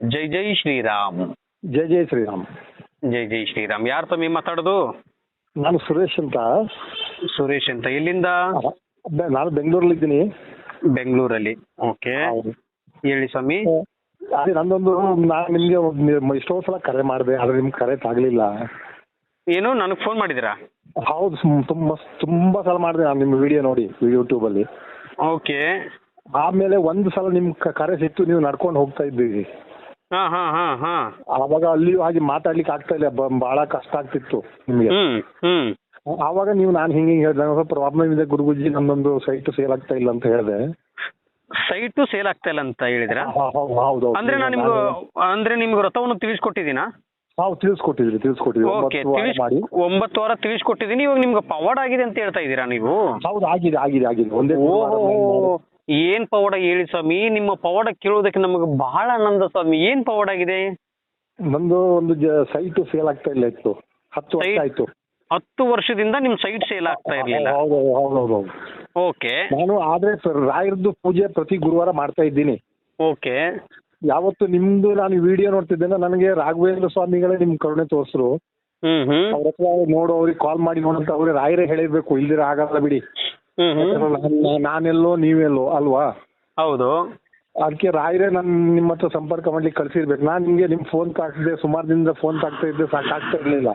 ಜೈ ಜೈ ಶ್ರೀರಾಮ್. ಜೈ ಜೈ ಶ್ರೀರಾಮ್. ಜೈ ಜೈ ಶ್ರೀರಾಮ್. ಯಾರು ತಮ್ಮಿ ಮಾತಾಡೋದು? ನಾನು ಸುರೇಶ್ ಅಂತ. ಸುರೇಶ್ ಅಂತ. ಎಲ್ಲಿಂದ? ನಾನು ಬೆಂಗಳೂರಲ್ಲಿ ಇದ್ದೀನಿ. ಬೆಂಗಳೂರಲ್ಲಿ. ಓಕೆ, ಹೇಳಿ ಸ್ವಾಮಿ. ಅದೇ ನಂದೊಂದು, ನಾನು ನಿಮಗೆ ಎಷ್ಟೋ ಸಲ ಕರೆ ಮಾಡಿದೆ, ಆದ್ರೆ ನಿಮ್ಗೆ ಕರೆ ತಾಗಲಿಲ್ಲ. ಏನು ನನಗೆ ಫೋನ್ ಮಾಡಿದಿರಾ? ಹೌದು, ತುಂಬಾ ಸಲ ಮಾಡಿದೆ ನಾನು ನಿಮ್ಮ ವಿಡಿಯೋ ನೋಡಿ, ಯೂಟ್ಯೂಬಲ್ಲಿ. ಓಕೆ. ಆಮೇಲೆ ಒಂದು ಸಲ ನಿಮ್ ಕರೆ ಸಿಕ್ತು, ನೀವು ನಡ್ಕೊಂಡು ಹೋಗ್ತಾ ಇದ್ದೀವಿ. ಹಾ ಹಾ ಹಾ ಹಾ. ಆವಾಗ ಅಲ್ಲಿಯೂ ಹಾಗೆ ಮಾತಾಡ್ಲಿಕ್ಕೆ ಆಗ್ತಾ ಇಲ್ಲ, ಬಹಳ ಕಷ್ಟ ಆಗ್ತಿತ್ತು ನಿಮಗೆ. ಆವಾಗ ನೀವು ನಾನು ಹಿಂಗೆ ಹೇಳಿದೆ, ಸ್ವಲ್ಪ ಪ್ರಾಬ್ಲಮ್ ಇದೆ ಗುರುಗುಜಿ, ನಮ್ದೊಂದು ಸೈಟ್ ಸೇಲ್ ಆಗ್ತಾ ಇಲ್ಲ ಅಂತ ಹೇಳಿದೆ. ಸೈಟು ಸೇಲ್ ಆಗ್ತಾ ಇಲ್ಲ ಅಂತ ಹೇಳಿದ್ರ? ಹೌದು. ಅಂದ್ರೆ ನಿಮ್ಗೆ ವ್ರತವನ್ನು ತಿಳಿಸ್ಕೊಟ್ಟಿದ್ದೀನಾ? ನಾವು ತಿಳಿಸ್ಕೊಟ್ಟಿದ್ರಿ. ಓಕೆ, 9 ವಾರ ತಿಳಿಸ್ಕೊಟ್ಟಿದ್ದೀನಿ. ಇವಾಗ ನಿಮ್ಗೆ ಪವಾಡ ಆಗಿದೆ ಅಂತ ಹೇಳ್ತಾ ಇದ್ದೀರಾ ನೀವು? ಹೌದು, ಆಗಿದೆ. ಒಂದೇ ಏನ್ ಪವಾಡ ಹೇಳಿ ಸ್ವಾಮಿ. ನಿಮ್ಮ ಪವಾಡ ಕೇಳೋದಕ್ಕೆ ನಮಗೆ ಬಹಳ ಆನಂದ ಸ್ವಾಮಿ. ಏನ್ ಪವಾಡ ಆಗಿದೆ? ನಂದು ಒಂದು ಸೈಟ್ ಸೇಲ್ ಆಗ್ತಾ ಇಲ್ಲ ಇತ್ತು, 10 ವರ್ಷ ಆಯ್ತು. 10 ವರ್ಷದಿಂದ ನಿಮ್ ಸೈಟ್ ಸೇಲ್ ಆಗ್ತಾ ಇರ್ಲಿಲ್ಲ? ಹೌದು. ಓಕೆ. ನಾನು ಆದ್ರೆ ರಾಯರದ್ದು ಪೂಜೆ ಪ್ರತಿ ಗುರುವಾರ ಮಾಡ್ತಾ ಇದ್ದೀನಿ. ಓಕೆ. ಯಾವತ್ತು ನಿಮ್ದು ನಾನು ವಿಡಿಯೋ ನೋಡ್ತಿದ್ದೇನೆ, ನನಗೆ ರಾಘವೇಂದ್ರ ಸ್ವಾಮಿಗಳೇ ನಿಮ್ ಕರುಣೆ ತೋರಿಸ್ರು. ಅವ್ರ ಹತ್ರ ನೋಡು, ಅವ್ರಿಗೆ ಕಾಲ್ ಮಾಡಿ ನೋಡಂತ ಅವ್ರಿಗೆ ರಾಯರೇ ಹೇಳಿರ್ಬೇಕು, ಇಲ್ದಿರ ಆಗಲ್ಲ ಬಿಡಿ. ನಾನೆಲ್ಲೋ ನೀವೆಲ್ಲೋ ಅಲ್ವಾ? ಹೌದು. ಅದಕ್ಕೆ ರಾಯರೇ ನಾನು ನಿಮ್ಮ ಹತ್ರ ಸಂಪರ್ಕ ಮಾಡ್ಲಿಕ್ಕೆ ಕಳ್ಸಿರ್ಬೇಕು. ನಾನು ನಿಮ್ಗೆ ನಿಮ್ ಫೋನ್ ತಾಕ್ತಿದ್ದೆ, ಸುಮಾರು ದಿನದಿಂದ ಫೋನ್ ತಾಕ್ತಾ ಇದ್ದೆ, ಸಾಕಾಗ್ತಾ ಇರ್ಲಿಲ್ಲ.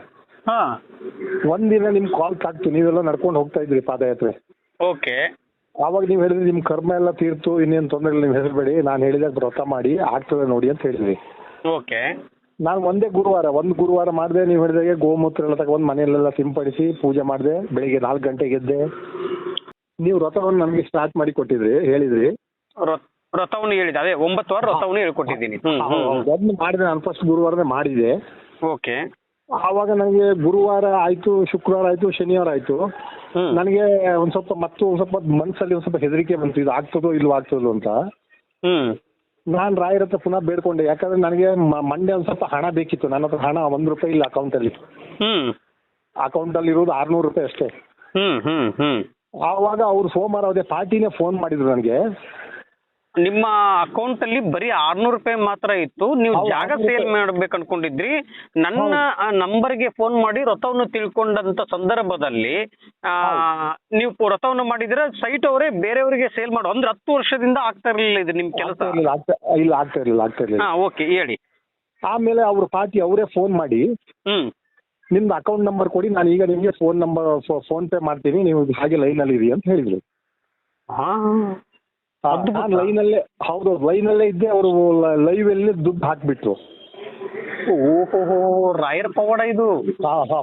ಒಂದಿನ ನಿಮ್ ಕಾಲ್ ತಾಕ್ತು, ನೀವೆಲ್ಲ ನಡ್ಕೊಂಡು ಹೋಗ್ತಾ ಇದ್ರಿ ಪಾದಯಾತ್ರೆ. ಓಕೆ. ಆವಾಗ ನೀವು ಹೇಳಿದ್ರಿ ನಿಮ್ ಕರ್ಮ ಎಲ್ಲ ತೀರ್ತು, ಇನ್ನೇನು ತೊಂದರೆ ಇಲ್ಲ, ನೀವು ಹೆದರ್ಬೇಡಿ, ನಾನು ಹೇಳಿದಾಗ ವ್ರತ ಮಾಡಿ ಆಗ್ತದೆ ನೋಡಿ ಅಂತ ಹೇಳಿದ್ರಿ. ಓಕೆ. ನಾನು ಒಂದು ಗುರುವಾರ ಮಾಡಿದೆ. ನೀವು ಹೇಳಿದಾಗೆ ಗೋಮೂತ್ರ ಎಲ್ಲ ತಗೊಂಡು ಮನೆಯಲ್ಲೆಲ್ಲ ಸಿಂಪಡಿಸಿ ಪೂಜೆ ಮಾಡಿದೆ. ಬೆಳಿಗ್ಗೆ 4 ಗಂಟೆಗೆ ಎದ್ದೆ. ನೀವು ವ್ರತವನ್ನು ನನಗೆ ಸ್ಟಾರ್ಟ್ ಮಾಡಿ ಕೊಟ್ಟಿದ್ರಿ, ಹೇಳಿದ್ರಿ. ವ್ರತವನ್ನು ಹೇಳಿದೆ, ಅದೇ 9 ವಾರ ವ್ರತವನ್ನು ಹೇಳ್ಕೊಟ್ಟಿದ್ದೀನಿ. ಅದನ್ನ ಮಾಡಿದೆ, ನಾನು ಫಸ್ಟ್ ಗುರುವಾರನೇ ಮಾಡಿದೆ. ಓಕೆ. ಆವಾಗ ನನಗೆ ಗುರುವಾರ ಆಯ್ತು, ಶುಕ್ರವಾರ ಆಯ್ತು, ಶನಿವಾರ ಆಯ್ತು. ನನಗೆ ಒಂದ್ ಸ್ವಲ್ಪ ಮನಸ್ಸಲ್ಲಿ ಒಂದ್ ಸ್ವಲ್ಪ ಹೆದರಿಕೆ ಬಂತು, ಇದು ಆಗ್ತದೋ ಇಲ್ವೋ ಅಂತ. ನಾನು ರಾಯರ ಹತ್ರ ಪುನಃ ಬೇಡ್ಕೊಂಡೆ, ಯಾಕಂದ್ರೆ ನನಗೆ ಮಂಡೆ ಒಂದ್ ಸ್ವಲ್ಪ ಹಣ ಬೇಕಿತ್ತು. ನನ್ನ ಹತ್ರ ಹಣ 1 ರೂಪಾಯಿ ಇಲ್ಲ ಅಕೌಂಟಲ್ಲಿ. ಅಕೌಂಟಲ್ಲಿ ಇರೋದು 600 ರೂಪಾಯಿ ಅಷ್ಟೇ. ಆವಾಗ ಅವ್ರು ಸೋಮವಾರ ಅದೇ ಪಾರ್ಟಿನೇ ಫೋನ್ ಮಾಡಿದ್ರು ನನಗೆ. ನಿಮ್ಮ ಅಕೌಂಟ್ ಅಲ್ಲಿ ಬರೀ 600 ರೂಪಾಯಿ ಮಾತ್ರ ಇತ್ತು, ನೀವು ಜಾಗ ಸೇಲ್ ಮಾಡ್ಬೇಕು ಅನ್ಕೊಂಡಿದ್ರಿ. ನನ್ನ ನಂಬರ್ಗೆ ಫೋನ್ ಮಾಡಿ ವ್ರತವನ್ನು ತಿಳ್ಕೊಂಡಂತ ಸಂದರ್ಭದಲ್ಲಿ ನೀವು ವ್ರತವನ್ನು ಮಾಡಿದ್ರೆ ಸೈಟ್ ಅವರೇ ಬೇರೆಯವರಿಗೆ ಸೇಲ್ ಮಾಡೋ ಅಂದ್ರೆ 10 ವರ್ಷದಿಂದ ಆಗ್ತಾ ಇರ್ಲಿಲ್ಲ ಇದು ನಿಮ್ ಕೆಲಸ? ಇಲ್ಲ, ಆಗ್ತಾ ಇರ್ಲಿಲ್ಲ. ಓಕೆ, ಹೇಳಿ. ಆಮೇಲೆ ಅವ್ರ ಪಾರ್ಟಿ ಅವರೇ ಫೋನ್ ಮಾಡಿ, ನಿಮ್ದು ಅಕೌಂಟ್ ನಂಬರ್ ಕೊಡಿ, ನಾನು ಈಗ ನಿಮ್ಗೆ ಫೋನ್ ಪೇ ಮಾಡ್ತೀನಿ, ನೀವು ಹಾಗೆ ಲೈನ್ ಅಲ್ಲಿ ಇರಿ ಅಂತ ಹೇಳಿದ್ರು. ನಾನು ಲೈನಲ್ಲೇ ಇದ್ದೆ. ಅವರು ಲೈವ್ ಅಲ್ಲಿ ದುಡ್ಡು ಹಾಕ್ಬಿಟ್ರು. ಓಹೋ, ರಾಯರ್ ಪವಾಡ ಇದು.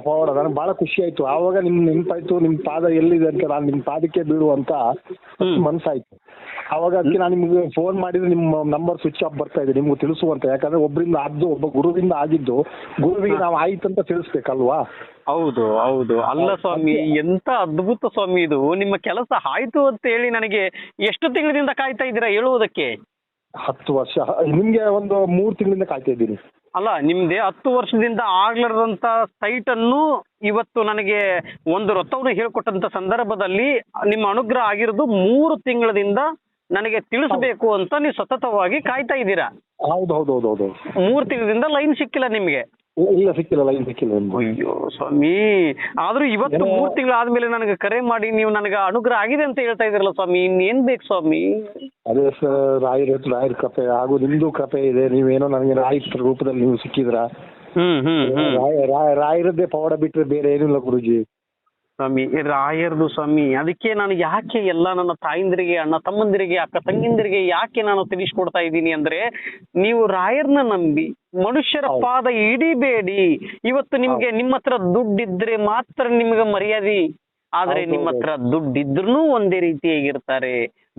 ಪವಾಡ. ನನಗೆ ಬಹಳ ಖುಷಿ ಆಯ್ತು. ಆವಾಗ ನೆನಪಾಯ್ತು, ನಿಮ್ ಪಾದ ಎಲ್ಲಿದೆ ಅಂತ, ನಾನು ನಿಮ್ ಪಾದಕ್ಕೆ ಬೀಳು ಅಂತ ಮನ್ಸಾಯ್ತು. ಅವಾಗ ಅದಕ್ಕೆ ನಾನು ನಿಮ್ಗೆ ಫೋನ್ ಮಾಡಿದ್ರೆ ನಿಮ್ಮ ನಂಬರ್ ಸ್ವಿಚ್ ಆಫ್ ಬರ್ತಾ ಇದೆ, ನಿಮ್ಗೆ ತಿಳಿಸುವಂತ. ಯಾಕಂದ್ರೆ ಒಬ್ಬ ಗುರುವಿಂದ ಆಗಿದ್ದು, ಗುರುವಿಗೆ ನಾವು ಆಯ್ತು ಅಂತ ತಿಳಿಸ್ಬೇಕಲ್ವಾ? ಹೌದು. ಅಲ್ಲ ಸ್ವಾಮಿ, ಎಂತ ಅದ್ಭುತ ಸ್ವಾಮಿ ಇದು. ನಿಮ್ಮ ಕೆಲಸ ಆಯ್ತು ಅಂತ ಹೇಳಿ ನನಗೆ ಎಷ್ಟು ತಿಂಗಳಿಂದ ಕಾಯ್ತಾ ಇದ್ದೀರಾ ಹೇಳುವುದಕ್ಕೆ? 10 ವರ್ಷ. ನಿಮ್ಗೆ ಒಂದು 3 ತಿಂಗಳಿಂದ ಕಾಯ್ತಾ ಇದ್ದೀನಿ. ಅಲ್ಲ, ನಿಮ್ದೆ 10 ವರ್ಷದಿಂದ ಆಗ್ಲಾರ್ದಂತ ಸೈಟ್ ಅನ್ನು ಇವತ್ತು ನನಗೆ ಒಂದು ವ್ರತವನ್ನು ಹೇಳ್ಕೊಟ್ಟಂತ ಸಂದರ್ಭದಲ್ಲಿ ನಿಮ್ಮ ಅನುಗ್ರಹ ಆಗಿರೋದು 3 ತಿಂಗಳಿಂದ ನನಗೆ ತಿಳಿಸಬೇಕು ಅಂತ ನೀವು ಸತತವಾಗಿ ಕಾಯ್ತಾ ಇದ್ದೀರಾ. ಹೌದು. 3 ತಿಂಗಳಿಂದ ಲೈನ್ ಸಿಕ್ಕಿಲ್ಲ ನಿಮ್ಗೆ? ಇಲ್ಲ, ಸಿಕ್ಕಿಲ್ಲ, ಲೈನ್ ಸಿಕ್ಕಿಲ್ಲ. ಅಯ್ಯೋ ಸ್ವಾಮಿ, ಆದ್ರೂ ಇವತ್ತು 3 ತಿಂಗಳು ಆದ್ಮೇಲೆ ನನಗೆ ಕರೆ ಮಾಡಿ ನೀವು ನನಗೆ ಅನುಗ್ರಹ ಆಗಿದೆ ಅಂತ ಹೇಳ್ತಾ ಇದ್ರಲ್ಲ ಸ್ವಾಮಿ, ಇನ್ನೇನ್ ಬೇಕು ಸ್ವಾಮಿ? ಅದೇ ಸರ್, ರಾಯರ ಕೃಪೆ ಹಾಗೂ ನಿಮ್ದು ಕೃಪೆ ಇದೆ. ನೀವೇನೋ ನನಗೆ ರಾಯರ ರೂಪದಲ್ಲಿ ನೀವು ಸಿಕ್ಕಿದ್ರ. ರಾಯರದ್ದೇ ಪವಾಡ ಬಿಟ್ರೆ ಬೇರೆ ಏನಿಲ್ಲ ಗುರುಜಿ. ಸ್ವಾಮಿ, ರಾಯರ್ದು ಸ್ವಾಮಿ. ಅದಕ್ಕೆ ನಾನು ಯಾಕೆ ಎಲ್ಲ ನನ್ನ ತಾಯಿಂದರಿಗೆ, ಅಣ್ಣ ತಮ್ಮಂದಿರಿಗೆ, ಅಕ್ಕ ತಂಗಿಂದಿರಿಗೆ ಯಾಕೆ ನಾನು ತಿಳಿಸ್ಕೊಡ್ತಾ ಇದ್ದೀನಿ ಅಂದ್ರೆ, ನೀವು ರಾಯರ್ನ ನಂಬಿ ಮನುಷ್ಯರ ಪಾದ ಹಿಡಿಬೇಡಿ. ಇವತ್ತು ನಿಮ್ಗೆ ನಿಮ್ಮ ಹತ್ರ ದುಡ್ಡಿದ್ರೆ ಮಾತ್ರ ನಿಮ್ಗೆ ಮರ್ಯಾದೆ. ಆದ್ರೆ ನಿಮ್ಮ ಹತ್ರ ದುಡ್ಡಿದ್ರೂ ಒಂದೇ ರೀತಿಯಾಗಿರ್ತಾರೆ,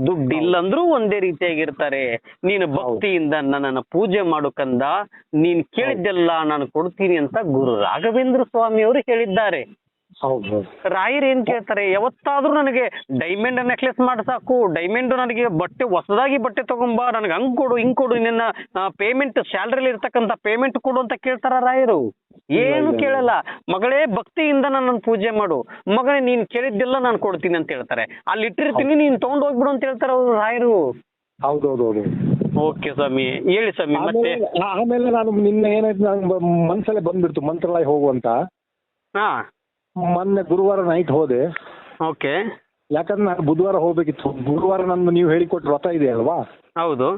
ದುಡ್ಡಿಲ್ಲಂದ್ರೂ ಒಂದೇ ರೀತಿಯಾಗಿರ್ತಾರೆ. ನೀನು ಭಕ್ತಿಯಿಂದ ನನ್ನನ್ನು ಪೂಜೆ ಮಾಡು ಕಂದ, ನೀನ್ ಕೇಳಿದ್ದೆಲ್ಲ ನಾನು ಕೊಡ್ತೀನಿ ಅಂತ ಗುರು ರಾಘವೇಂದ್ರ ಸ್ವಾಮಿ ಅವರು ಹೇಳಿದ್ದಾರೆ. ರಾಯರ್ ಏನ್ ಕೇಳ್ತಾರೆ, ಯಾವತ್ತಾದ್ರೂ ನನಗೆ ಡೈಮಂಡ್ ನೆಕ್ಲೆಸ್ ಮಾಡಿ ಸಾಕು, ಡೈಮಂಡ್ ನನಗೆ ಹೊಸದಾಗಿ ಬಟ್ಟೆ ತಗೊಂಬಾ, ನನಗೆ ಹಂಗ್ ಕೊಡು ಹಿಂಗ್ ಕೊಡು, ನಿನ್ನ ಪೇಮೆಂಟ್ ಸ್ಯಾಲರಿಲಿ ಇರ್ತಕ್ಕಂಥ ಪೇಮೆಂಟ್ ಕೊಡು ಅಂತ ಕೇಳ್ತಾರ ರಾಯರು? ಏನು ಕೇಳಲ್ಲ. ಮಗಳೇ, ಭಕ್ತಿಯಿಂದ ನನ್ನನ್ನು ಪೂಜೆ ಮಾಡು, ಮಗನೇ ನೀನ್ ಕೇಳಿದ್ದೆಲ್ಲ ನಾನು ಕೊಡ್ತೀನಿ ಅಂತ ಹೇಳ್ತಾರೆ. ಅಲ್ಲಿ ಇಟ್ಟಿರ್ತೀನಿ, ನೀನ್ ತಗೊಂಡ್ ಹೋಗ್ಬಿಡು ಅಂತ ಹೇಳ್ತಾರ ಅವ್ರು ರಾಯರು. ಹೌದೌದು. ಓಕೆ ಸ್ವಾಮಿ, ಹೇಳಿ ಸ್ವಾಮಿ ಮತ್ತೆ. ಆಮೇಲೆ ನಾನು ನಿನ್ನೆ ಏನಾಯ್ತು, ನಾನು ಮನ್ಸಲ್ಲೇ ಬಂದ್ಬಿಡ್ತು ಮಂತ್ರಾಲಯ ಹೋಗುವಂತ. ಹಾ, ಮೊನ್ನೆ ಗುರುವಾರ ನೈಟ್ ಹೋದೆ. ಓಕೆ. ಯಾಕಂದ್ರೆ ನಾನು ಬುಧವಾರ ಹೋಗ್ಬೇಕಿತ್ತು. ಗುರುವಾರ ನಂದು ನೀವು ಹೇಳಿಕೊಟ್ಟು ವ್ರತ ಇದೆ ಅಲ್ವಾ, ಹೌದು.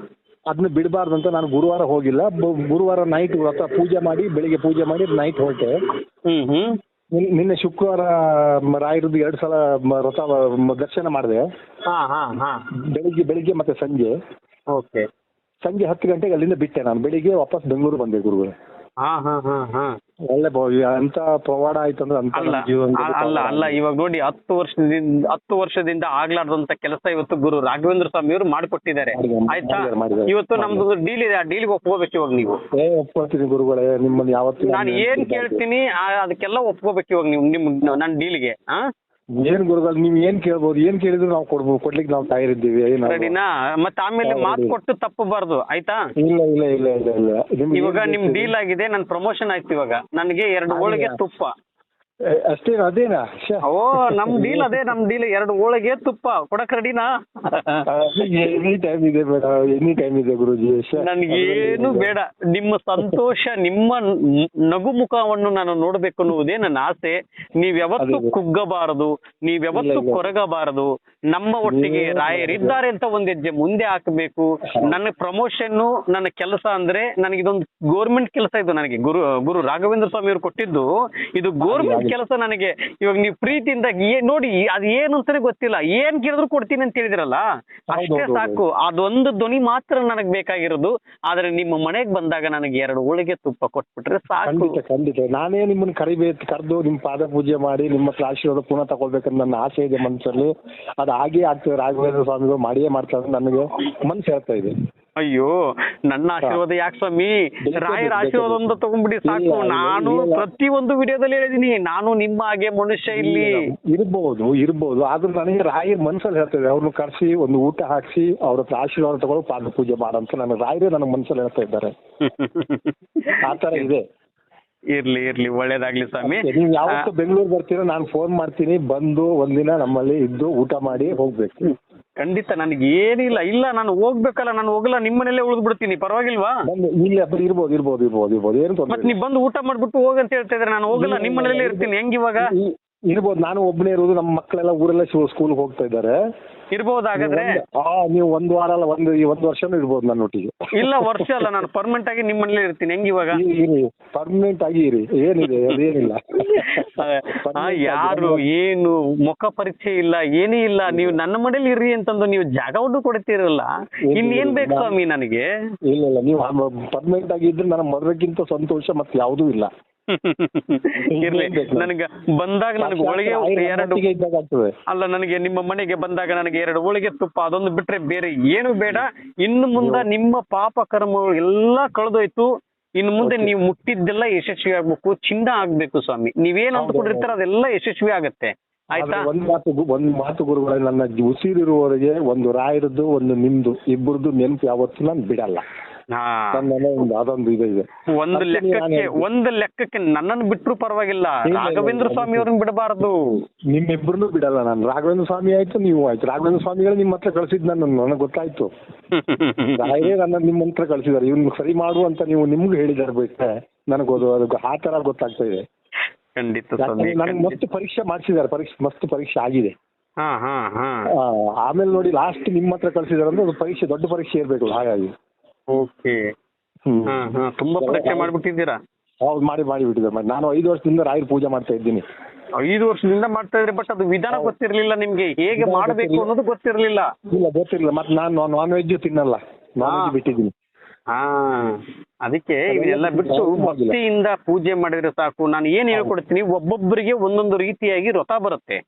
ಅದನ್ನ ಬಿಡಬಾರ್ದು ಅಂತ ನಾನು ಗುರುವಾರ ಹೋಗಿಲ್ಲ. ಗುರುವಾರ ನೈಟ್ ವ್ರತ ಪೂಜೆ ಮಾಡಿ, ಬೆಳಿಗ್ಗೆ ಪೂಜೆ ಮಾಡಿ ನೈಟ್ ಹೊರಟೆ. ನಿನ್ನೆ ಶುಕ್ರವಾರ ರಾಯರದ್ದು 2 ಸಲ ವ್ರತ ದರ್ಶನ ಮಾಡಿದೆ. ಬೆಳಿಗ್ಗೆ ಮತ್ತೆ ಸಂಜೆ. ಓಕೆ. ಸಂಜೆ 10 ಗಂಟೆಗೆ ಅಲ್ಲಿಂದ ಬಿಟ್ಟೆ ನಾನು. ಬೆಳಿಗ್ಗೆ ವಾಪಸ್ ಬೆಂಗಳೂರು ಬಂದೆ ಗುರುಗಳು. ಒಳ್ಳೆ ಅಂತ ಪವಾಡ ಆಯ್ತು ಅಂದ್ರೆ ಅಂತ ಅಲ್ಲ ಇವಾಗ ನೋಡಿ 10 ವರ್ಷದಿಂದ ಆಗ್ಲಾರ್ದಂತ ಕೆಲಸ ಇವತ್ತು ಗುರು ರಾಘವೇಂದ್ರ ಸ್ವಾಮಿ ಅವರು ಮಾಡಿಕೊಟ್ಟಿದ್ದಾರೆ. ಆಯ್ತಾ, ಇವತ್ತು ನಮ್ದು ಡೀಲ್ ಇದೆ, ಆ ಡೀಲ್ಗೆ ಒಪ್ಕೋಬೇಕು ಇವಾಗ ನೀವು. ಒಪ್ಕೋತೀನಿ ಗುರುಗಳೇ, ನಿಮ್ಮನ್ನ ಯಾವತ್ತು ನಾನು ಏನ್ ಕೇಳ್ತೀನಿ ಅದಕ್ಕೆಲ್ಲ ಒಪ್ಕೋಬೇಕು ಇವಾಗ ನೀವು ನನ್ನ ಡೀಲ್ಗೆ. ಏನ್ ಗುರುಗಳು, ನೀವ್ ಏನ್ ಕೇಳ್ಬೋದು, ಏನ್ ಕೇಳಿದ್ರು ನಾವು ಕೊಡ್ಲಿಕ್ಕೆ ನಾವು ತಯಾರಿದ್ದೀವಿ. ರೆಡಿನಾ? ಮತ್ತೆ ಆಮೇಲೆ ಮಾತು ಕೊಟ್ಟು ತಪ್ಪಬಾರ್ದು, ಆಯ್ತಾ? ಇಲ್ಲ ಇಲ್ಲ ಇಲ್ಲ ಇಲ್ಲ ಇಲ್ಲ. ಇವಾಗ ನಿಮ್ ಡೀಲ್ ಆಗಿದೆ, ನನ್ ಪ್ರಮೋಷನ್ ಆಯ್ತು. ಇವಾಗ ನನಗೆ 2 ಹೋಳಿಗೆ ತುಪ್ಪ ಅಷ್ಟೇನಾ? ಅದೇನಾ? ಓ, ನಮ್ ಡೀಲ್ ಅದೇ, ನಮ್ ಡೀಲ್ 2 ಹೋಳಿಗೆ ತುಪ್ಪ ಕೊಡಕ್ ರೆಡಿನಾ? ಎನಿ ಟೈಮ್ ಇದೆ ಬೇಡ, ಎನಿ ಟೈಮ್ ಇದೆ ಗುರುಜಿ. ನನ್ಗೇನು ಬೇಡ, ನಿಮ್ಮ ಸಂತೋಷ, ನಿಮ್ಮ ನಗು ಮುಖವನ್ನು ನಾನು ನೋಡ್ಬೇಕು ಅನ್ನುವುದೇ ನನ್ನ ಆಸೆ. ನೀವ್ಯಾವತ್ತೂ ಕುಗ್ಗಬಾರದು, ನೀವ್ಯಾವತ್ತೂ ಕೊರಗಬಾರದು. ನಮ್ಮ ಒಟ್ಟಿಗೆ ರಾಯರಿದ್ದಾರೆ ಅಂತ ಒಂದ್ ಹೆಜ್ಜೆ ಮುಂದೆ ಹಾಕಬೇಕು. ನನ್ನ ಪ್ರಮೋಷನ್, ನನ್ನ ಕೆಲಸ ಅಂದ್ರೆ ನನಗಿದೊಂದು ಗೋರ್ಮೆಂಟ್ ಕೆಲಸ. ಇದು ನನಗೆ ಗುರು ರಾಘವೇಂದ್ರ ಸ್ವಾಮಿ ಅವರು ಕೊಟ್ಟಿದ್ದು, ಇದು ಗೋರ್ಮೆಂಟ್ ಕೆಲಸ ನನಗೆ. ಇವಾಗ ನೀವು ಪ್ರೀತಿಯಿಂದ ನೋಡಿ, ಅದು ಏನು ಅಂತಾನೆ ಗೊತ್ತಿಲ್ಲ, ಏನ್ ಕೇಳಿದ್ರು ಕೊಡ್ತೀನಿ ಅಂತ ಹೇಳಿದಿರಲ್ಲ, ಅಷ್ಟೇ ಸಾಕು. ಅದೊಂದು ಧ್ವನಿ ಮಾತ್ರ ನನಗೆ ಬೇಕಾಗಿರೋದು. ಆದ್ರೆ ನಿಮ್ಮ ಮನೆಗೆ ಬಂದಾಗ ನನಗೆ 2 ಹೋಳಿಗೆ ತುಪ್ಪ ಕೊಟ್ಬಿಟ್ರೆ ಸಾಕು. ಖಂಡಿತ ನಾನೇ ನಿಮ್ಮನ್ನ ಕರೆದು ನಿಮ್ ಪಾದ ಪೂಜೆ ಮಾಡಿ ನಿಮ್ಮ ಹತ್ರ ಆಶೀರ್ವಾದ ಪುನಃ ತಗೊಳ್ಬೇಕಂತ ನನ್ನ ಆಸೆ ಇದೆ ಮನಸ್ಸಲ್ಲಿ. ಅದು ಹಾಗೆ ಆಗ್ತದೆ. ರಾಘವೇಂದ್ರ ಸ್ವಾಮಿಗಳು ಮಾಡಿಯೇ ಮಾಡ್ತಾರೆ, ನನಗೆ ಮನ್ಸು ಹೇಳ್ತಾ ಇದೆ. ಅಯ್ಯೋ, ನನ್ನ ಆಶೀರ್ವಾದ ಯಾಕೆ ಸ್ವಾಮಿ, ರಾಯರ ಆಶೀರ್ವಾದ ಒಂದು ತಗೊಂಡ್ಬಿಡಿ ಸಾಕು. ನಾನು ಪ್ರತಿಯೊಂದು ವಿಡಿಯೋದಲ್ಲಿ ಹೇಳಿದೀನಿ, ನಾನು ನಿಮ್ಮ ಹಾಗೆ ಮನುಷ್ಯ ಇಲ್ಲಿ ಇರ್ಬೋದು ಆದ್ರೂ ನನಗೆ ರಾಯರ್ ಮನ್ಸಲ್ಲಿ ಹೇಳ್ತದೆ. ಅವ್ರನ್ನ ಕರ್ಸಿ ಒಂದು ಊಟ ಹಾಕ್ಸಿ ಅವ್ರ ಹತ್ರ ಆಶೀರ್ವಾದ ತಗೊಳ್ಳೋ ಪಾದ ಪೂಜೆ ಮಾಡಂತ ನನ್ನ ರಾಯರೇ ನನಗೆ ಮನ್ಸಲ್ಲಿ ಹೇಳ್ತಾ ಇದ್ದಾರೆ. ಆತರ ಇದೆ. ಇರ್ಲಿ ಒಳ್ಳೇದಾಗ್ಲಿ ಸ್ವಾಮಿ. ನೀವು ಯಾವತ್ತು ಬೆಂಗಳೂರು ಬರ್ತೀರೋ ನಾನು ಫೋನ್ ಮಾಡ್ತೀನಿ, ಬಂದು ಒಂದಿನ ನಮ್ಮಲ್ಲಿ ಇದ್ದು ಊಟ ಮಾಡಿ ಹೋಗ್ಬೇಕು. ಖಂಡಿತ, ನನಗೆ ಏನಿಲ್ಲ. ಇಲ್ಲ, ನಾನು ಹೋಗ್ಬೇಕಲ್ಲ, ನಾನು ಹೋಗಲ್ಲ, ನಿಮ್ಮನೇಲೆ ಉಳಿದು ಬಿಡ್ತೀನಿ, ಪರವಾಗಿಲ್ವಾ? ಇಲ್ಲ ಇರ್ಬೋದು ಏನು ತೊಂದ್ರೆ. ಮತ್ತೆ ನೀವು ಬಂದು ಊಟ ಮಾಡ್ಬಿಟ್ಟು ಹೋಗಂತ ಹೇಳ್ತಾ ಇದ್ರೆ ನಾನು ಹೋಗಲ್ಲ, ನಿಮ್ಮನೇಲೆ ಇರ್ತೀನಿ. ಹೆಂಗ್ ಇವಾಗ? ಇರ್ಬೋದು, ನಾನು ಒಬ್ಬನೇ ಇರೋದು. ನಮ್ಮ ಮಕ್ಕಳೆಲ್ಲ ಊರೆಲ್ಲ ಸ್ಕೂಲ್ಗೆ ಹೋಗ್ತಾ ಇದ್ದಾರೆ. ಇರ್ಬೋದು. ಹಾಗಾದ್ರೆ ನೀವು 1 ವಾರ ಅಲ್ಲ, 1 ವರ್ಷನೂ ಇರ್ಬೋದು ನನ್ನ ಒಟ್ಟಿಗೆ. ಇಲ್ಲ, ವರ್ಷ ಅಲ್ಲ, ನಾನು ಪರ್ಮನೆಂಟ್ ಆಗಿ ನಿಮ್ಮ ಮನೇಲಿ ಇರ್ತೀನಿ. ಹೆಂಗ್ ಇವಾಗ? ಪರ್ಮನೆಂಟ್ ಆಗಿ ಇರಿ, ಏನಿದೆ ಅದೇನಿಲ್ಲ. ಯಾರು ಏನು ಮುಖ ಪರಿಚಯ ಇಲ್ಲ, ಏನೂ ಇಲ್ಲ. ನೀವು ನನ್ನ ಮನೇಲಿ ಇರ್ರಿ ಅಂತಂದು ನೀವು ಜಾಗವನ್ನು ಕೊಡ್ತೀರಲ್ಲ, ಇನ್ನೇನ್ ಬೇಕು ಸ್ವಾಮಿ ನನಗೆ? ಇಲ್ಲ, ನೀವು ಪರ್ಮನೆಂಟ್ ಆಗಿ ಇದ್ರೆ ನನ್ನ ಮದುವೆಗಿಂತ ಸಂತೋಷ ಮತ್ತೆ ಯಾವುದೂ ಇಲ್ಲ. ಇರ್ಲಿ, ನನಗ ಬಂದಾಗ ನನಗೆ ಹೋಳಿಗೆ 2 ಅಲ್ಲ, ನನಗೆ ನಿಮ್ಮ ಮನೆಗೆ ಬಂದಾಗ ನನಗೆ 2 ಹೋಳಿಗೆ ತುಪ್ಪ, ಅದೊಂದು ಬಿಟ್ರೆ ಬೇರೆ ಏನು ಬೇಡ. ಇನ್ನು ಮುಂದೆ ನಿಮ್ಮ ಪಾಪ ಕರ್ಮಗಳು ಎಲ್ಲಾ ಕಳೆದೋಯ್ತು. ಇನ್ನು ಮುಂದೆ ನೀವು ಮುಟ್ಟಿದ್ದೆಲ್ಲ ಯಶಸ್ವಿ ಆಗ್ಬೇಕು, ಚಿನ್ನ ಆಗ್ಬೇಕು ಸ್ವಾಮಿ. ನೀವೇನ್ ಅಂದ್ಕೊಂಡಿರ್ತಾರ ಅದೆಲ್ಲ ಯಶಸ್ವಿ ಆಗತ್ತೆ, ಆಯ್ತಾ? ಒಂದ್ ಮಾತು ಗುರುಗಳೇ, ನನ್ನ ಉಸಿರಿರುವವರೆಗೆ ಒಂದು ರಾಯರದ್ದು ಒಂದು ನಿಮ್ದು ಇಬ್ಬರದು ನೆನಪು ಯಾವತ್ತೂ ನಾನು ಬಿಡಲ್ಲ. ಅದೊಂದು ಇದೆ. ಒಂದು ಲೆಕ್ಕಕ್ಕೆ ನನ್ನನ್ನು ಬಿಟ್ರು ಪರವಾಗಿಲ್ಲ, ರಾಘವೇಂದ್ರ ಸ್ವಾಮಿ ಅವ್ರನ್ನ ಬಿಡಬಾರದು. ನಿಮ್ಮಿಬ್ಬರನ್ನು ಬಿಡಲ್ಲ ನಾನು. ರಾಘವೇಂದ್ರ ಸ್ವಾಮಿ ಆಯ್ತು, ನೀವು ಆಯ್ತು. ರಾಘವೇಂದ್ರ ಸ್ವಾಮಿಗಳು ನಿಮ್ಮ ಹತ್ರ ಕಳ್ಸಿದ್ ನನಗೆ ಗೊತ್ತಾಯ್ತು. ರಾಯರೇ ನನ್ನ ನಿಮ್ಮ ಹತ್ರ ಕಳ್ಸಿದಾರೆ, ಇವ್ನ ಸರಿ ಮಾಡು ಅಂತ ನಿಮ್ಗೆ ಹೇಳಿದಾರೆ. ಬಿಟ್ಟೆ ನನಗೋದು ಅದಕ್ಕೆ ಆ ತರ ಗೊತ್ತಾಗ್ತಾ ಇದೆ. ಖಂಡಿತ ನನಗೆ ಮಸ್ತ್ ಪರೀಕ್ಷೆ ಮಾಡಿಸಿದಾರೆ, ಮಸ್ತ್ ಪರೀಕ್ಷೆ ಆಗಿದೆ. ಆಮೇಲೆ ನೋಡಿ ಲಾಸ್ಟ್ ನಿಮ್ಮ ಹತ್ರ ಕಳ್ಸಿದಾರೆ ಅಂದ್ರೆ ಅದು ಪರೀಕ್ಷೆ, ದೊಡ್ಡ ಪರೀಕ್ಷೆ ಇರ್ಬೇಕು. ಹಾಗಾಗಿ ಓಕೆ, ತುಂಬಾ ಪರೀಕ್ಷೆ ಮಾಡ್ಬಿಟ್ಟಿದ್ದೀರಾ? ಹೌದು, ಮಾಡಿಬಿಟ್ಟಿದ್ದಾರೆ. ನಾನು 5 ವರ್ಷದಿಂದ ರಾಯರ ಪೂಜೆ ಮಾಡ್ತಾ ಇದ್ದೀನಿ. 5 ವರ್ಷದಿಂದ ಮಾಡ್ತಾ ಇದ್ರಿ, ಬಟ್ ಅದು ವಿಧಾನ ಗೊತ್ತಿರ್ಲಿಲ್ಲ ನಿಮ್ಗೆ, ಹೇಗೆ ಮಾಡಬೇಕು ಅನ್ನೋದು ಗೊತ್ತಿರ್ಲಿಲ್ಲ. ಇಲ್ಲ, ಗೊತ್ತಿರಲಿಲ್ಲ. ಮತ್ತೆ ನಾನು ನಾನ್ ವೆಜ್ ತಿನ್ನಲ್ಲ, ನಾನ್ ವೆಜ್ ಬಿಟ್ಟಿದ್ದೀನಿ. ಅದಕ್ಕೆ ಇದೆಲ್ಲ ಬಿಟ್ಟು ಭಕ್ತಿಯಿಂದ ಪೂಜೆ ಮಾಡಿದ್ರೆ ಸಾಕು. ನಾನು ಏನ್ ಹೇಳ್ಕೊಡ್ತೀನಿ, ಒಬ್ಬೊಬ್ಬರಿಗೆ ಒಂದೊಂದು ರೀತಿಯಾಗಿ ವ್ರತ ಬರುತ್ತೆ.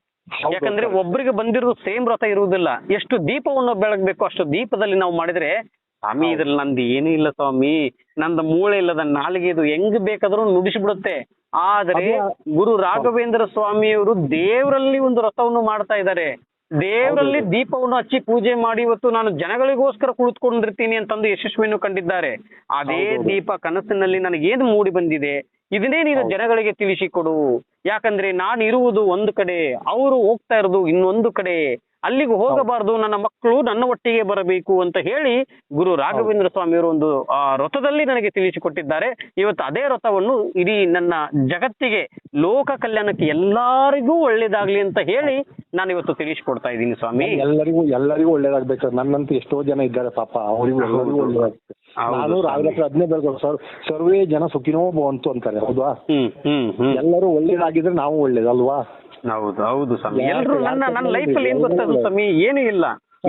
ಯಾಕಂದ್ರೆ ಒಬ್ಬರಿಗೆ ಬಂದಿರೋದು ಸೇಮ್ ವ್ರತ ಇರುವುದಿಲ್ಲ. ಎಷ್ಟು ದೀಪವನ್ನು ಬೆಳಗ್ಬೇಕು ಅಷ್ಟು ದೀಪದಲ್ಲಿ ನಾವು ಮಾಡಿದ್ರೆ, ಸ್ವಾಮಿ ಇದ್ರಲ್ಲಿ ನಂದು ಏನೂ ಇಲ್ಲ ಸ್ವಾಮಿ, ನಂದು ಮೂಳೆ ಇಲ್ಲದ ನಾಲಿಗೆ ಇದು ಹೆಂಗ್ ಬೇಕಾದ್ರೂ ನುಡಿಸಿಬಿಡುತ್ತೆ. ಆದ್ರೆ ಗುರು ರಾಘವೇಂದ್ರ ಸ್ವಾಮಿಯವರು ದೇವರಲ್ಲಿ ಒಂದು ವ್ರತವನ್ನು ಮಾಡ್ತಾ ಇದ್ದಾರೆ. ದೇವರಲ್ಲಿ ದೀಪವನ್ನು ಹಚ್ಚಿ ಪೂಜೆ ಮಾಡಿ ಇವತ್ತು ನಾನು ಜನಗಳಿಗೋಸ್ಕರ ಕುಳಿತುಕೊಂಡಿರ್ತೀನಿ ಅಂತಂದು ಯಶಸ್ವಿಯನ್ನು ಕಂಡಿದ್ದಾರೆ. ಅದೇ ದೀಪ ಕನಸಿನಲ್ಲಿ ನನಗೇನು ಮೂಡಿ ಬಂದಿದೆ, ಇದನ್ನೇ ನೀನು ಜನಗಳಿಗೆ ತಿಳಿಸಿಕೊಡು. ಯಾಕಂದ್ರೆ ನಾನು ಇರುವುದು ಒಂದು ಕಡೆ, ಅವರು ಹೋಗ್ತಾ ಇರೋದು ಇನ್ನೊಂದು ಕಡೆ. ಅಲ್ಲಿಗೆ ಹೋಗಬಾರದು, ನನ್ನ ಮಕ್ಕಳು ನನ್ನ ಒಟ್ಟಿಗೆ ಬರಬೇಕು ಅಂತ ಹೇಳಿ ಗುರು ರಾಘವೇಂದ್ರ ಸ್ವಾಮಿಯವರು ಒಂದು ರಥದಲ್ಲಿ ನನಗೆ ತಿಳಿಸಿಕೊಟ್ಟಿದ್ದಾರೆ. ಇವತ್ತು ಅದೇ ರಥವನ್ನು ಇಡೀ ನನ್ನ ಜಗತ್ತಿಗೆ ಲೋಕ ಕಲ್ಯಾಣಕ್ಕೆ ಎಲ್ಲರಿಗೂ ಒಳ್ಳೇದಾಗ್ಲಿ ಅಂತ ಹೇಳಿ ನಾನು ಇವತ್ತು ತಿಳಿಸಿಕೊಡ್ತಾ ಇದ್ದೀನಿ ಸ್ವಾಮಿ. ಎಲ್ಲರಿಗೂ ಒಳ್ಳೇದಾಗ್ಬೇಕು. ನನ್ನಂತೂ ಎಷ್ಟೋ ಜನ ಇದ್ದಾರೆ ಪಾಪ, ಅವರಿಗೂ ಎಲ್ಲರಿಗೂ ಒಳ್ಳೇದಾಗ್ಬೇಕು. ನಾನು ರಾಯರ ಹತ್ರ ಅದನ್ನೇ ಬೆಳ್ಕೊಂಡು ಸರ್ವೇ ಜನ ಸುಖಿನೋ ಭವಂತು ಅಂತಾರೆ, ಹೌದಾ? ಎಲ್ಲರೂ ಒಳ್ಳೇದಾಗಿದ್ರೆ ನಾವು ಒಳ್ಳೇದಲ್ವಾ? ಹೌದು ಹೌದು ಸ್ವಾಮಿ. ಎಲ್ರು ನನ್ನ ಲೈಫ್ ಅಲ್ಲಿ ಏನ್ ಗೊತ್ತದು ಸ್ವಾಮಿ, ಏನೂ ಇಲ್ಲ,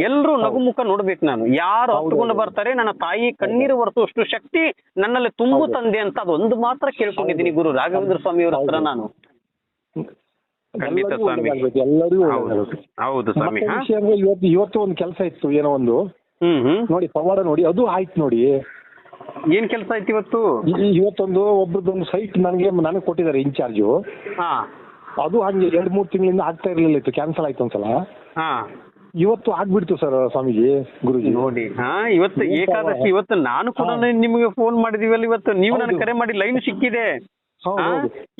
ಎಲ್ರು ನಗುಮುಖ ನೋಡ್ಬೇಕು. ನಾನು ಯಾರು ಹತ್ಕೊಂಡು ಬರ್ತಾರೆ, ನನ್ನ ತಾಯಿ ಕಣ್ಣೀರು ಬರ್ತುವಷ್ಟು ಶಕ್ತಿ ನನ್ನಲ್ಲಿ ತುಂಬು ತಂದೆ ಅಂತ ಅದೊಂದು ಮಾತ್ರ ಕೇಳ್ಕೊಂಡಿದ್ದೀನಿ ಗುರು ರಾಘವೇಂದ್ರ ಸ್ವಾಮಿ ಅವರ ಹತ್ರ ನಾನು. ಖಂಡಿತ ಸ್ವಾಮಿ, ಎಲ್ಲರಿಗೂ ಹೌದು ಸ್ವಾಮಿ. ಇವತ್ತು ಒಂದು ಕೆಲಸ ಇತ್ತು, ಏನೋ ಒಂದು ನೋಡಿ ಪವಾಡ ನೋಡಿ, ಅದು ಆಯ್ತು ನೋಡಿ. ಏನ್ ಕೆಲಸ ಆಯ್ತು ಇವತ್ತು? ಇವತ್ತೊಂದು ಒಬ್ರದ್ದೊಂದು ಸೈಟ್ ನನಗೆ ಕೊಟ್ಟಿದ್ದಾರೆ ಇನ್ಚಾರ್ಜು. ಅದು ಹಂಗೆ 2-3 ತಿಂಗಳಿಂದ ಆಗ್ತಾ ಇರ್ಲಿಲ್ಲ, ಇತ್ತು ಕ್ಯಾನ್ಸಲ್ ಆಯ್ತು ಒಂದ್ಸಲ. ಇವತ್ತು ಆಗ್ಬಿಡ್ತು ಸರ್ ಸ್ವಾಮೀಜಿ, ಗುರುಜಿ ನೋಡಿ. ಇವತ್ತು ಏಕಾದಶಿ, ಇವತ್ತು ನಾನು ಕೂಡ ನಿಮಗೆ ಫೋನ್ ಮಾಡಿದೀವಲ್ಲ, ಇವತ್ತು ನೀವು ನನಗೆ ಕರೆ ಮಾಡಿ ಲೈನ್ ಸಿಕ್ಕಿದೆ.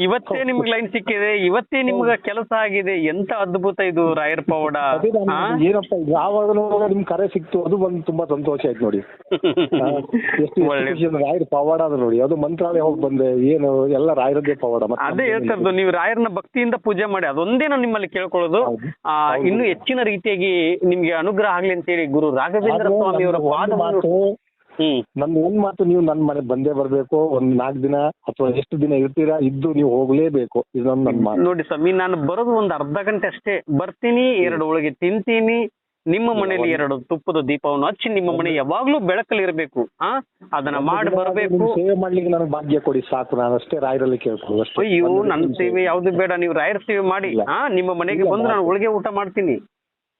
ಇವತ್ತೇ ನಿಮ್ಗೆ ಲೈನ್ ಸಿಕ್ಕಿದೆ, ಇವತ್ತೇ ನಿಮ್ಗೆ ಕೆಲಸ ಆಗಿದೆ. ಎಂತ ಅದ್ಭುತ ಇದು ರಾಯರ್ ಪವಾಡ. ಏನಪ್ಪ, ಯಾವಾಗಲೂ ನಿಮ್ ಕರೆ ಸಿಕ್ತು, ಅದು ಬಂದು ತುಂಬಾ ಸಂತೋಷ ಆಯ್ತು ನೋಡಿ. ಎಷ್ಟು ರಾಯರ್ ಪವಾಡ ಅದು ನೋಡಿ, ಅದು ಮಂತ್ರಾಲಯ ಹೋಗಿ ಬಂದೆ, ಏನು ಎಲ್ಲ ರಾಯರದ್ದೇ ಪವಾಡ. ಅದೇ ಹೇಳ್ತಾರದು, ನೀವು ರಾಯರನ್ನ ಭಕ್ತಿಯಿಂದ ಪೂಜೆ ಮಾಡಿ, ಅದೊಂದೇ ನಾನು ನಿಮ್ಮಲ್ಲಿ ಕೇಳ್ಕೊಳ್ಳೋದು. ಇನ್ನು ಹೆಚ್ಚಿನ ರೀತಿಯಾಗಿ ನಿಮ್ಗೆ ಅನುಗ್ರಹ ಆಗ್ಲಿ ಅಂತ ಹೇಳಿ ಗುರು ರಾಘವೇಂದ್ರ ಸ್ವಾಮಿ ಅವರ ಪಾದವನ್ನು. ನಂದು ಒಂದ್ ಮಾತು, ನೀವು ನನ್ನ ಮನೆ ಬಂದೇ ಬರ್ಬೇಕು. ಒಂದ್ 4 ದಿನ ಅಥವಾ ಎಷ್ಟು ದಿನ ಇರ್ತೀರಾ, ಇದ್ದು ನೀವು ಹೋಗ್ಲೇಬೇಕು. ಇದೊಂದು ನನ್ನ ಮಾತು ನೋಡಿ ಸ್ವಾಮಿ. ನಾನು ಬರೋದು ಒಂದು ಅರ್ಧ ಗಂಟೆ ಅಷ್ಟೇ, ಬರ್ತೀನಿ, 2 ಹೋಳಿಗೆ ತಿಂತೀನಿ, ನಿಮ್ಮ ಮನೆಯಲ್ಲಿ 2 ತುಪ್ಪದ ದೀಪವನ್ನು ಹಚ್ಚಿ, ನಿಮ್ಮ ಮನೆ ಯಾವಾಗ್ಲೂ ಬೆಳಕಲ್ಲಿರ್ಬೇಕು. ಅದನ್ನ ಮಾಡಿ ಬರಬೇಕು. ಸೇವೆ ಮಾಡ್ಲಿಕ್ಕೆ ನನಗೆ ಭಾಗ್ಯ ಕೊಡಿ ಸಾಕು, ನಾನು ಅಷ್ಟೇ ರಾಯರಲ್ಲಿ ಕೇಳ್ಕೊಳ್ಳೋದು ಅಷ್ಟೇ. ಅಯ್ಯೋ, ನನ್ನ ಸೇವೆ ಯಾವ್ದು ಬೇಡ, ನೀವು ರಾಯರ ಸೇವೆ ಮಾಡಿ. ನಿಮ್ಮ ಮನೆಗೆ ಬಂದು ನಾನು ಹೋಳಿಗೆ ಊಟ ಮಾಡ್ತೀನಿ.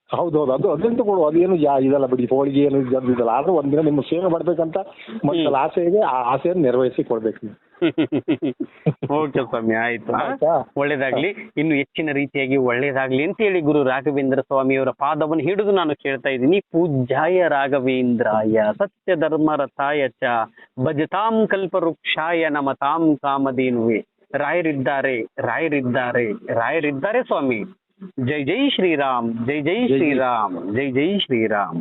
ಹೌದೌದು, ಅದಂತೂ ಕೊಡು, ಅದೇನು ಇದೆಲ್ಲ ಬಿಡಿ, ಹೋಳಿಗೆ ಏನು ಇದಲ್ಲ. ಆದ್ರೂ ಒಂದಿನ ನಿಮ್ಮ ಸೇವೆ ಮಾಡ್ಬೇಕಂತ ಮಕ್ಕಳ ಆಸೆ ಇದೆ, ಆ ಆಸೆಯನ್ನು ನೆರವೇರಿಸಿ ಕೊಡ್ಬೇಕು ನೀವು. ಓಕೆ ಸ್ವಾಮಿ, ಆಯ್ತು, ಒಳ್ಳೇದಾಗ್ಲಿ. ಇನ್ನು ಹೆಚ್ಚಿನ ರೀತಿಯಾಗಿ ಒಳ್ಳೇದಾಗ್ಲಿ ಅಂತ ಹೇಳಿ ಗುರು ರಾಘವೇಂದ್ರ ಸ್ವಾಮಿಯವರ ಪಾದವನ್ನು ಹಿಡಿದು ನಾನು ಕೇಳ್ತಾ ಇದ್ದೀನಿ. ಪೂಜ್ಯಾಯ ರಾಘವೇಂದ್ರಾಯ ಸತ್ಯ ಧರ್ಮ ರಥಾಯ ಚ ಭಜತಾಂ ಕಲ್ಪವೃಕ್ಷಾಯ ನಮತಾಂ ಕಾಮಧೇನುವೆ. ರಾಯರಿದ್ದಾರೆ, ರಾಯರಿದ್ದಾರೆ, ರಾಯರಿದ್ದಾರೆ ಸ್ವಾಮಿ. ಜೈ ಜೈ ಶ್ರೀರಾಮ್, ಜೈ ಜೈ ಶ್ರೀರಾಮ್, ಜೈ ಜೈ ಶ್ರೀರಾಮ್.